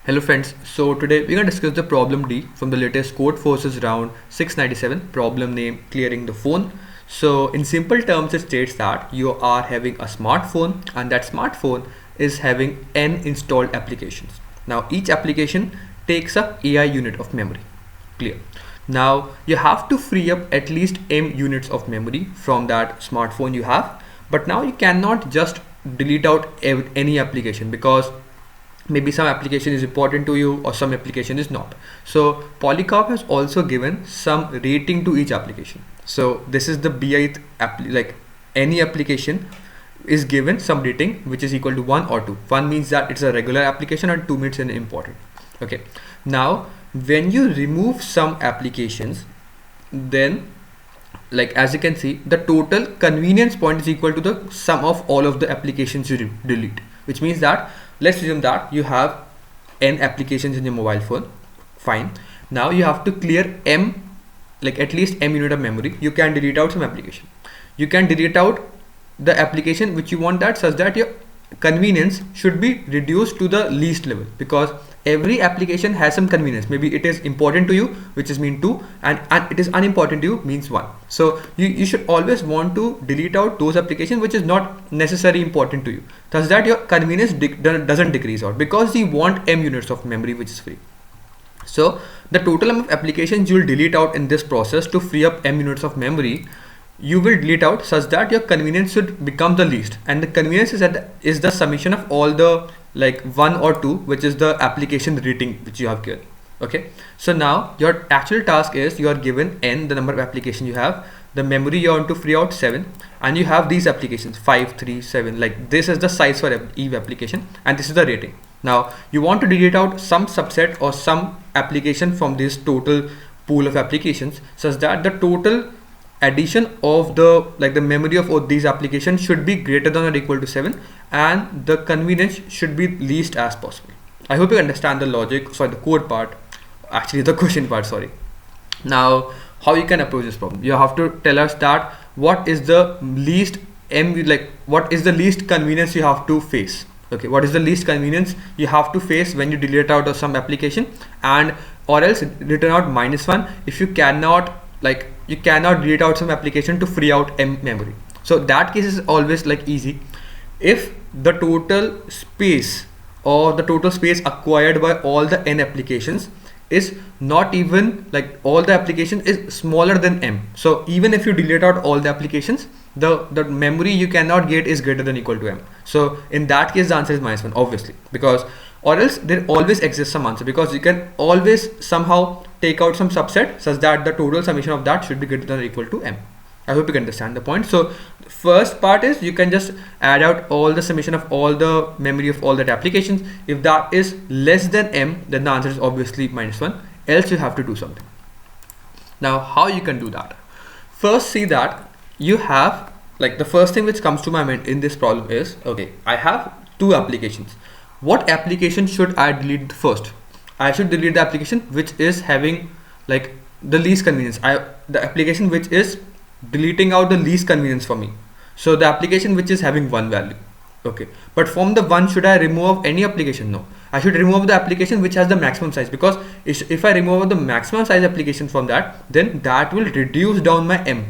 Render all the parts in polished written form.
Hello friends, so today we're going to discuss the problem D from the latest Codeforces round 697, problem name clearing the phone. So in simple terms it states that you are having a smartphone and that smartphone is having n installed applications. Now each application takes up AI unit of memory. Clear. Now you have to free up at least m units of memory from that smartphone you have, but now you cannot just delete out any application because maybe some application is important to you or some application is not. So Polycarp has also given some rating to each application. So this is the bith like any application is given some rating which is equal to 1 or 2. 1 means that it's a regular application and 2 means an important. Okay, now when you remove some applications, then like as you can see, the total convenience point is equal to the sum of all of the applications you delete, which means that let's assume that you have n applications in your mobile phone. Fine, now you have to clear m, like at least m unit of memory. You can delete out some application, you can delete out the application which you want that, such that your convenience should be reduced to the least level, because every application has some convenience. Maybe it is important to you, which is mean 2, and it is unimportant to you, means 1. So you should always want to delete out those applications which is not necessarily important to you, thus that your convenience doesn't decrease out, because you want m units of memory which is free. So the total number of applications you will delete out in this process to free up m units of memory, you will delete out such that your convenience should become the least, and the convenience is the summation of all the like 1 or 2, which is the application rating which you have given. Okay, so now your actual task is you are given n, the number of applications you have, the memory you want to free out 7, and you have these applications 5, 3, 7, like this is the size for each application and this is the rating. Now you want to delete out some subset or some application from this total pool of applications, such that the total addition of the memory of all these applications should be greater than or equal to 7, and the convenience should be least as possible. I hope you understand the logic, sorry, the code part, actually the question part, sorry. Now how you can approach this problem? You have to tell us that what is the least what is the least convenience you have to face. Okay, what is the least convenience you have to face when you delete out of some application, and or else return out -1 if you cannot you cannot delete out some application to free out m memory. So that case is always easy. If the total space or the total space acquired by all the n applications is not even all the application is smaller than m, so even if you delete out all the applications, the memory you cannot get is greater than or equal to m. So in that case the answer is -1, obviously, because or else there always exists some answer, because you can always somehow take out some subset such that the total summation of that should be greater than or equal to m. I hope you can understand the point. So first part is you can just add out all the summation of all the memory of all that applications. If that is less than m, then the answer is obviously -1, else you have to do something. Now how you can do that? First, see that you have the first thing which comes to my mind in this problem is, okay, I have 2 applications. What application should I delete first? I should delete the application which is having the least convenience. The application which is deleting out the least convenience for me. So the application which is having 1 value. Okay, but from the 1, should I remove any application? No, I should remove the application which has the maximum size, because if I remove the maximum size application from that, then that will reduce down my m.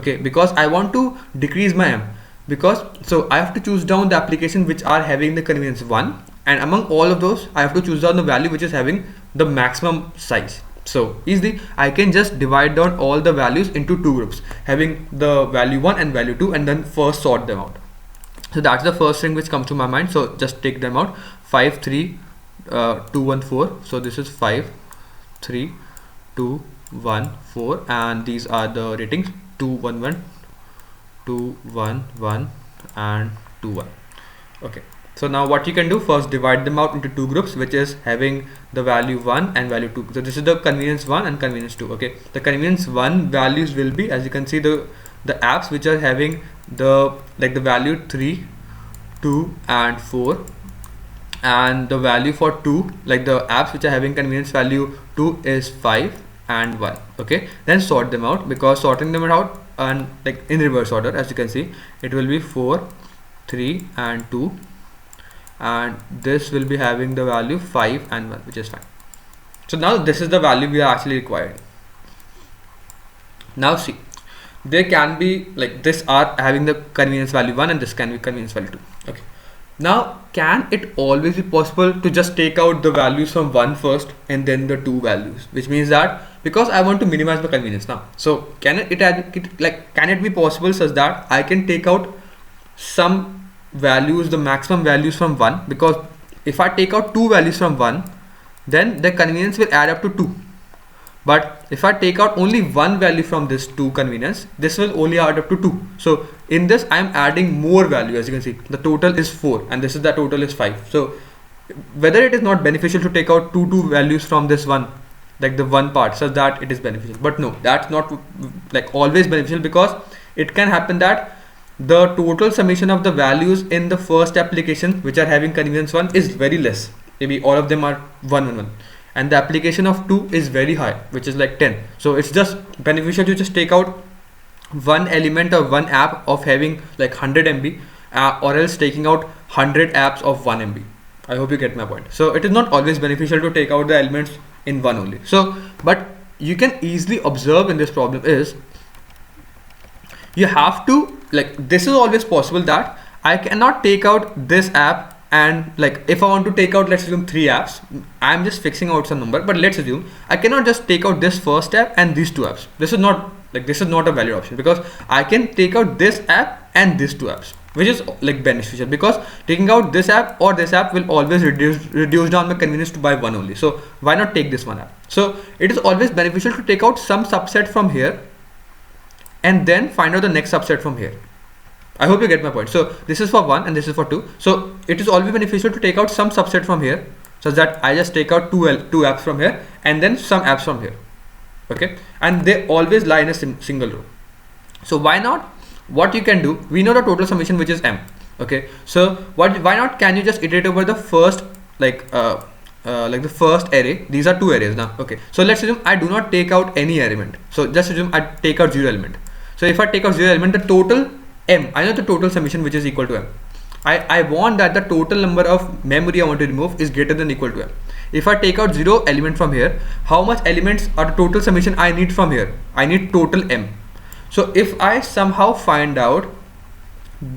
Okay, because I want to decrease my m, because so I have to choose down the application which are having the convenience 1, and among all of those I have to choose down the value which is having the maximum size. So easily I can just divide down all the values into 2 groups having the value 1 and value 2, and then first sort them out. So that's the first thing which comes to my mind. So just take them out. 5, 3, 2, 1, 4. So this is 5, 3, 2, 1, 4, and these are the ratings 2, 1, 1, 2, 1, 1, and 2, 1. Okay, so now what you can do, first divide them out into 2 groups which is having the value 1 and value 2. So this is the convenience 1 and convenience 2. Okay, the convenience 1 values will be, as you can see, the apps which are having the the value 3, 2, and 4, and the value for 2, the apps which are having convenience value 2 is 5 and 1. Okay, then sort them out, because sorting them out and in reverse order, as you can see, it will be 4, 3, and 2, and this will be having the value 5 and 1, which is fine. So now this is the value we are actually required. Now see, there can be like this are having the convenience value 1 and this can be convenience value 2. Okay. Now can it always be possible to just take out the values from 1 first and then the 2 values, which means that because I want to minimize the convenience now, so can it be possible such that I can take out some values, the maximum values from 1, because if I take out 2 values from 1, then the convenience will add up to 2. But if I take out only 1 value from this 2 convenience, this will only add up to 2. So in this I am adding more value. As you can see, the total is 4 and this is the total is 5. So whether it is not beneficial to take out two values from this one, like the one part, such that it is beneficial. But no, that's not like always beneficial, because it can happen that the total summation of the values in the first application which are having convenience 1 is very less. Maybe all of them are 1 1 1. And the application of 2 is very high, which is like 10. So it's just beneficial to just take out one element or one app of having like 100 MB or else taking out 100 apps of 1 MB. I hope you get my point. So it is not always beneficial to take out the elements in one only. So, but you can easily observe in this problem is you have to, like, this is always possible that I cannot take out this app. And like if I want to take out, let's assume 3 apps, I'm just fixing out some number, but let's assume I cannot just take out this first app and these 2 apps. This is not a valid option, because I can take out this app and these 2 apps, which is like beneficial, because taking out this app or this app will always reduce down my convenience to by 1 only. So why not take this one app? So it is always beneficial to take out some subset from here and then find out the next subset from here. I hope you get my point. So this is for 1 and this is for 2. So it is always beneficial to take out some subset from here, such that I just take out two apps from here and then some apps from here. Okay, and they always lie in a single row. So why not? What you can do, we know the total summation, which is m. Okay, so why not can you just iterate over the first like the first array? These are 2 arrays now. Okay, so let's assume I do not take out any element. So just assume I take out 0 element. So if I take out 0 element, the total m, I know the total summation, which is equal to m. I want that the total number of memory I want to remove is greater than or equal to m. If I take out 0 element from here, how much elements or the total summation I need from here? I need total m. So if I somehow find out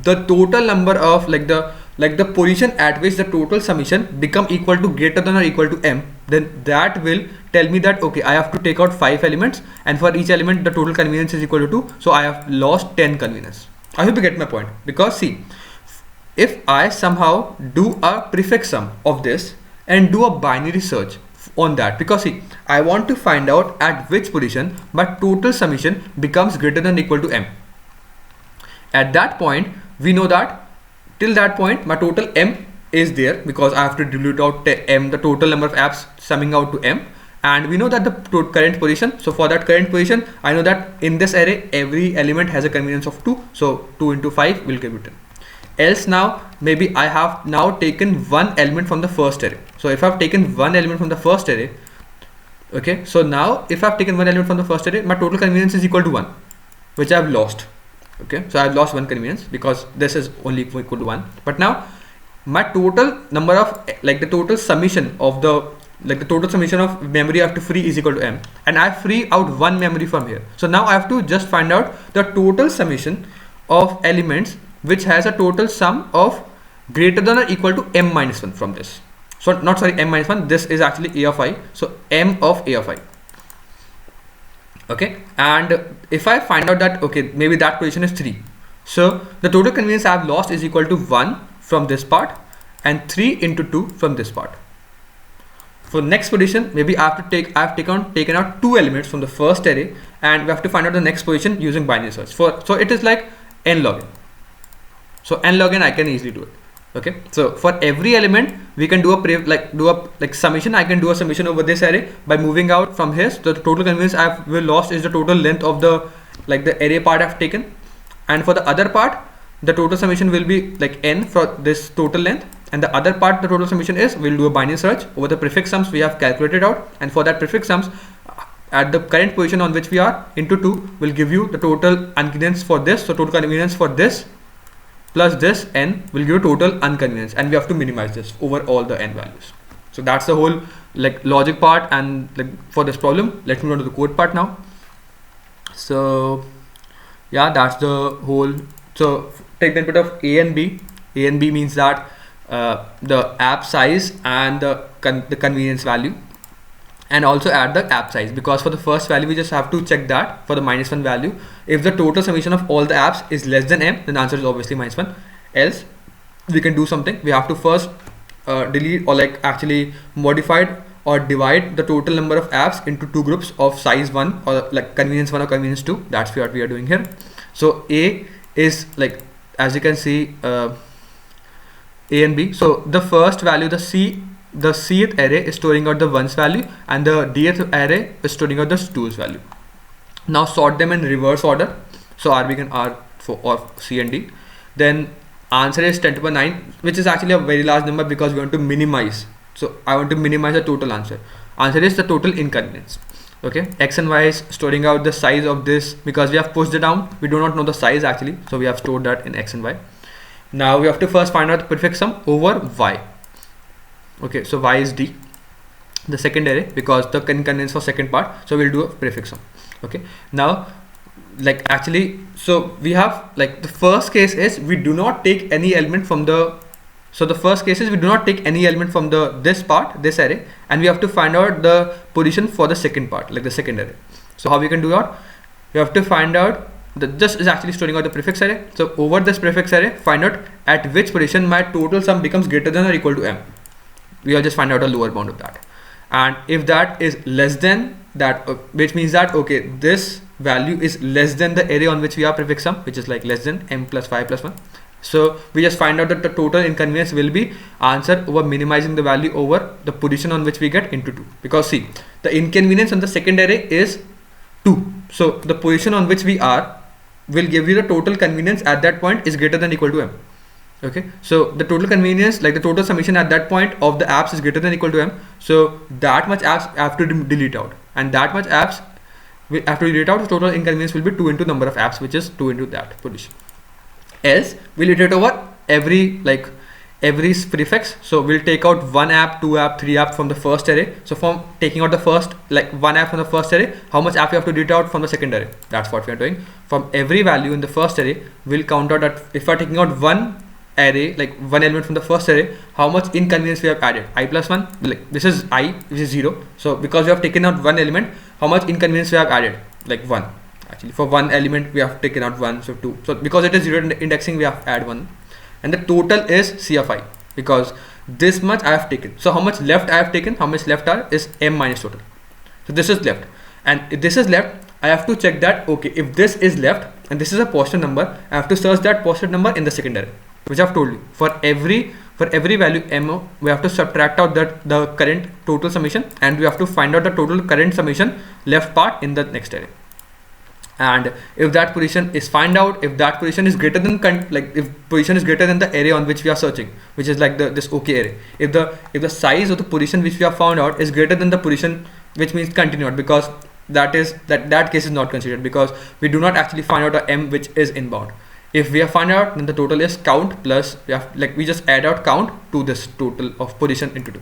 the total number of like the position at which the total summation become equal to greater than or equal to m, then that will tell me that okay, I have to take out 5 elements, and for each element the total convenience is equal to 2. So I have lost 10 convenience. I hope you get my point, because see, if I somehow do a prefix sum of this and do a binary search on that, because see, I want to find out at which position my total summation becomes greater than or equal to m. At that point, we know that till that point my total m is there, because I have to dilute out m, the total number of apps summing out to m, and we know that the current position. So for that current position, I know that in this array every element has a convenience of 2, so 2 into 5 will give you 10. Else now maybe I have now taken one element from the first array. So if I've taken one element from the first array, okay, so now if I've taken one element from the first array, my total convenience is equal to 1, which I've lost. Okay, so I've lost one convenience because this is only equal to 1. But now my total number of like the total summation of the total summation of memory I have to free is equal to m, and I free out one memory from here. So now I have to just find out the total summation of elements which has a total sum of greater than or equal to m minus 1 from this. So not sorry, m minus 1, this is actually a of I, so m of a of I. Okay, and if I find out that okay, maybe that position is 3, so the total convenience I have lost is equal to 1 from this part and 3 into 2 from this part. For next position, maybe I have to taken out 2 elements from the first array, and we have to find out the next position using binary search. So it is like n log n. So n log n I can easily do it. Okay, so for every element we can do a summation. I can do a summation over this array by moving out from here. So the total convenience I've lost is the total length of the array part I've taken, and for the other part the total summation will be like n for this total length, and the other part the total summation is, we'll do a binary search over the prefix sums we have calculated out, and for that prefix sums at the current position on which we are into 2 will give you the total inconvenience for this. So total convenience for this plus this n will give a total inconvenience, and we have to minimize this over all the n values. So that's the whole like logic part, and like for this problem, let's move on to the code part now. So yeah, that's the whole. So take the input of a and b. A and b means that the app size and the convenience value, and also add the app size, because for the first value we just have to check that for the -1 value, if the total summation of all the apps is less than m, then the answer is obviously -1. Else we can do something. We have to first delete, or like actually modified or divide the total number of apps into two groups of size 1, or like convenience 1 or convenience 2. That's what we are doing here. So A is like, as you can see, A and B. So the first value, the Cth array is storing out the 1's value, and the Dth array is storing out the 2's value. Now sort them in reverse order. So R began R for or C and D. Then answer is 10 to the 9, which is actually a very large number because we want to minimize. So I want to minimize the total answer. Answer is the total inconvenience. Okay, x and y is storing out the size of this, because we have pushed it down. We do not know the size actually, so we have stored that in x and y. Now we have to first find out the prefix sum over y. Okay, so y is D, the second array, because the inconvenience for second part. So we'll do a prefix sum. Okay, now like actually, so we have like the first case is we do not take any element from the. So the first case is we do not take any element from this part, this array, and we have to find out the position for the second part, like the second array. So how we can do that? We have to find out this is actually storing out the prefix array. So over this prefix array, find out at which position my total sum becomes greater than or equal to m. We'll just find out a lower bound of that, and if that is less than that, which means that okay, this value is less than the array on which we have prefix sum, which is like less than m plus 5 plus 1. So we just find out that the total inconvenience will be answer over minimizing the value over the position on which we get into 2, because see, the inconvenience on the second array is 2. So the position on which we are will give you the total convenience at that point is greater than or equal to m. Okay, so the total convenience, like the total summation at that point of the apps is greater than or equal to m. So that much apps have to delete out, and that much apps we have to delete out. The total inconvenience will be 2 into number of apps, which is 2 into that position. Else we'll iterate over every prefix. So we'll take out 1 app, 2 app, 3 app from the first array. So from taking out the first, like 1 app from the first array, how much app you have to delete out from the second array? That's what we are doing. From every value in the first array, we'll count out that if we're taking out 1 array, like 1 element from the first array, how much inconvenience we have added. I plus 1, like this is I, which is 0. So because we have taken out 1 element, how much inconvenience we have added? Like 1. Actually for 1 element we have taken out 1, so 2. So because it is 0 indexing, we have add 1, and the total is C of I, because this much I have taken. So how much left I have taken, how much left are is m minus total. So this is left, and if this is left, I have to check that okay, if this is left and this is a positive number, I have to search that positive number in the second array, which I've told you. For every value m, we have to subtract out the current total summation, and we have to find out the total current summation left part in the next array. And if that position is find out if that position is greater than if position is greater than the array on which we are searching, which is like this OK array. If the size of the position which we have found out is greater than the position, which means continued, because that case is not considered, because we do not actually find out a m which is inbound. If we have found out, then the total is count plus we just add out count to this total of position into 2.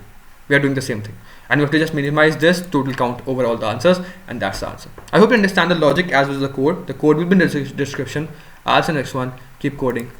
We are doing the same thing, and we have to just minimize this total count over all the answers, and that's the answer. I hope you understand the logic as well as the code. The code will be in the description. I'll see you next one. Keep coding.